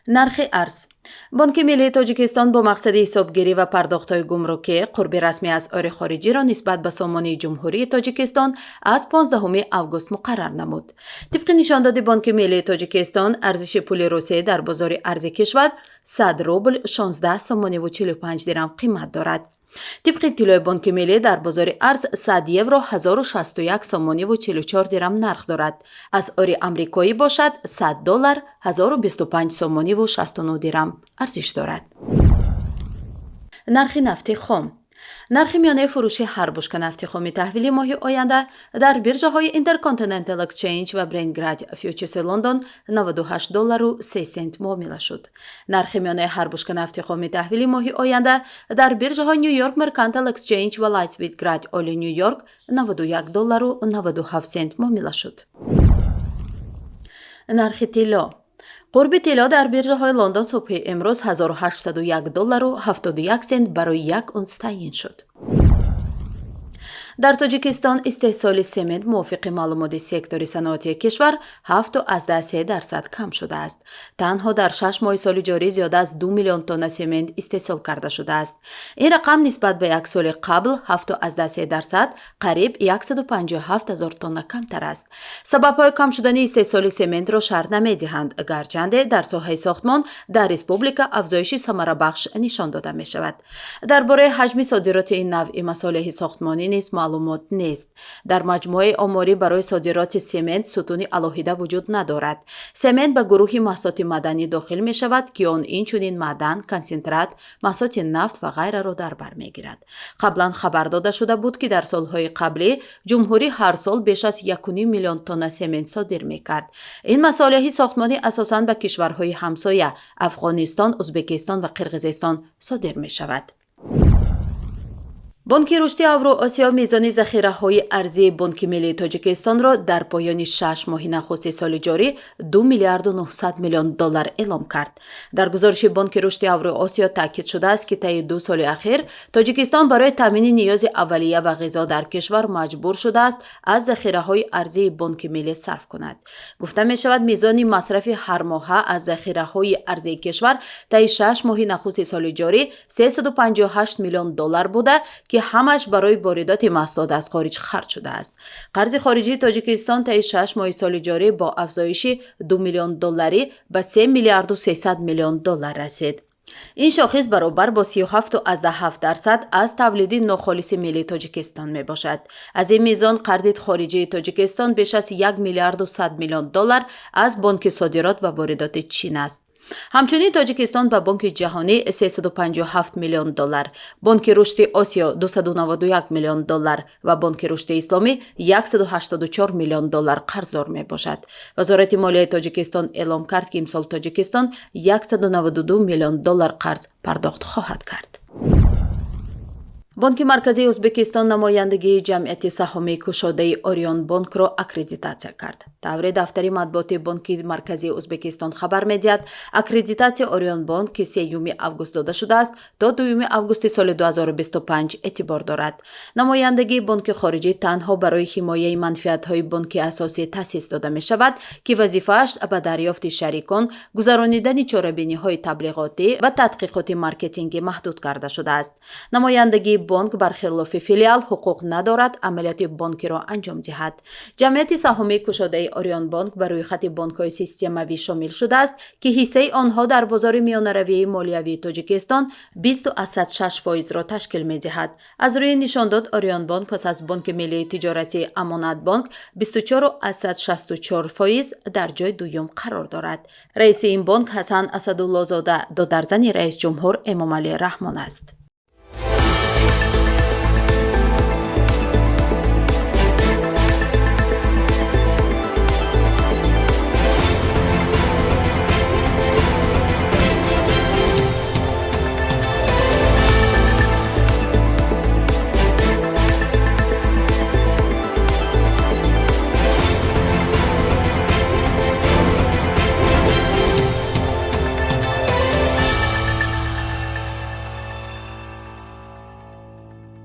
нархи арз. бонки миллии тоҷикистон бо мақсади ҳисобгирӣ ва пардохтҳои гумрукӣ қурби расми асъори хориҷиро нисбат ба сомонии ҷумҳурии тоҷикистон аз 15 август муқаррар намуд. тибқи нишондоди бонки миллии тоҷикистон арзиши пули русия дар бозори арзи кишвар 100 рубл 16 сомониву 45 дирам қимат дорад. тибқи иттилои бонки миллӣ дар бозори арз 100 евро 1061 сомониву 44 дирам нарх дорад. асъори амрикоӣ бошад 100 доллар 1025 сомониву 69 дирам арзиш дорад. нархи нафти хом. нархи миёнаи фурӯши ҳар бушка нафти хоми таҳвили моҳи оянда дар биржаҳои Intercontinental Exchange ва Brent фьючерси Лондон 98 доллару 3 сент муомила шуд. нархи миёнаи ҳар бушка нафти хоми таҳвили моҳи оянда дар биржаҳои New York Mercantile Exchange ва Lightspeed Oil New York 91 доллару 97 сент муомила шуд. нархи тилло. қурби тилло дар биржаҳои Лондон субҳи имрӯз 1801 доллару 71 сент барои 1 унс таъин шуд. дар тоҷикистон истеҳсоли семент мувофиқи маълумоти сектори саноатии кишвар 7.3% кам шудааст. танҳо дар 6 моҳи соли ҷорӣ зиёда аз 2 миллион тонна семент истеҳсол карда шудааст. ин рақам нисбат ба як соли қабл 7.3% қариб 157 000 тонна камтар аст. сабабҳои кам шудани истеҳсоли сементро шарҳ намедиҳанд, гарчанде дар соҳаи сохтмон дар республика афзоиши самарабахш нишон дода мешавад. дар бораи ҳаҷми содироти ин навъи масолиҳи сохтмонӣ низ маълумот нест. дар маҷмӯаи оморӣ барои содироти семент сутуни алоҳида вуҷуд надорад. семент ба гурӯҳи маҳсулоти маданӣ дохил мешавад ки он инчунин маъдан, консентрат, маҳсулоти нафт ва ғайраро дар бар мегирад. қаблан хабар дода шуда буд ки дар солҳои қаблӣ ҷумҳурӣ ҳар сол беш аз 1.5 миллион тонна семент содир мекард. ин масолиҳи сохтмонӣ асосан ба кишварҳои ҳамсоя Афғонистон, Узбекистон ва Қирғизистон содир мешавад. бонки рушди Авроосиё мизони захираҳои арзии Бонки миллии Тоҷикистонро дар поёни 6 моҳи нахусти соли ҷорӣ 2 миллиарду 900 миллион доллар эълом кард. дар гузориши Бонки рушди Авроосиё таъкид шудааст ки таи 2 соли ахир Тоҷикистон барои таъмини ниёзи аввалия ва ғизо дар кишвар маҷбур шудааст аз захираҳои арзии Бонки миллӣ сарф кунад. гуфта мешавад мизони масрафи ҳармоҳа аз захираҳои арзии кишвар таи 6 моҳи нахусти соли ҷорӣ 358 миллион доллар буда ки ҳамаш барои воридоти маҳсулот аз хориҷ харҷ шудааст. қарзи хориҷии Тоҷикистон таи 6 моҳи соли ҷорӣ бо афзоиши 2 миллион долларӣ ба 3 миллиарду 300 миллион доллар расид. ин шохис баробар бо 37.7% аз тавлиди нохолиси миллии Тоҷикистон мебошад. аз ин мизон қарзи хориҷии Тоҷикистон беш аз 1 миллиарду 100 миллион доллар аз бонки содирот ва воридоти Чин аст. ҳамчунин Тоҷикистон ба Бонки ҷаҳонӣ 357 миллион доллар, Бонки рушди Осиё 291 миллион доллар ва Бонки рушди Исломӣ 184 миллион доллар қарздор мебошад. вазорати молияи Тоҷикистон эълом кард ки имсол Тоҷикистон 192 миллион доллар қарз пардохт хоҳад кард. бонки марказии Ӯзбекистон намояндагии ҷамъияти саҳомии кушодаи Орион Бонкро аккредитатсия кард. таври дафтари матбуоти Бонки марказии Ӯзбекистон хабар медиҳад, аккредитатсияи Орион Бонк ки 3 август дода шудааст, то 2 августи соли 2025 эътибор дорад. намояндагии бонки хориҷӣ танҳо барои ҳимояи манфиатҳои бонки асосӣ таъсис дода мешавад ки вазифааш ба дарёфти шарикон, гузаронидани чорабиниҳои таблиғотӣ ва тадқиқоти маркетингӣ маҳдуд карда шудааст. намояндагии бонк бархилофи филиал ҳуқуқ надорад амалиёти бонкиро анҷом диҳад. ҷамъияти саҳомии кушодаи Орион Бонк ба рӯйхати бонкҳои системавӣ шомил шудааст ки ҳиссаи онҳо дар бозори миёнаравии молиявии Тоҷикистон 20.6%-ро ташкил медиҳад. аз рӯи нишондод Орион Бонк пас аз Бонки миллии тиҷоратии Амонатбонк 24.64% дар ҷои дуюм қарор дорад. раиси ин бонк Ҳасан Асадуллозода, додарзани раис ҷумҳур Эмомалӣ Раҳмон аст.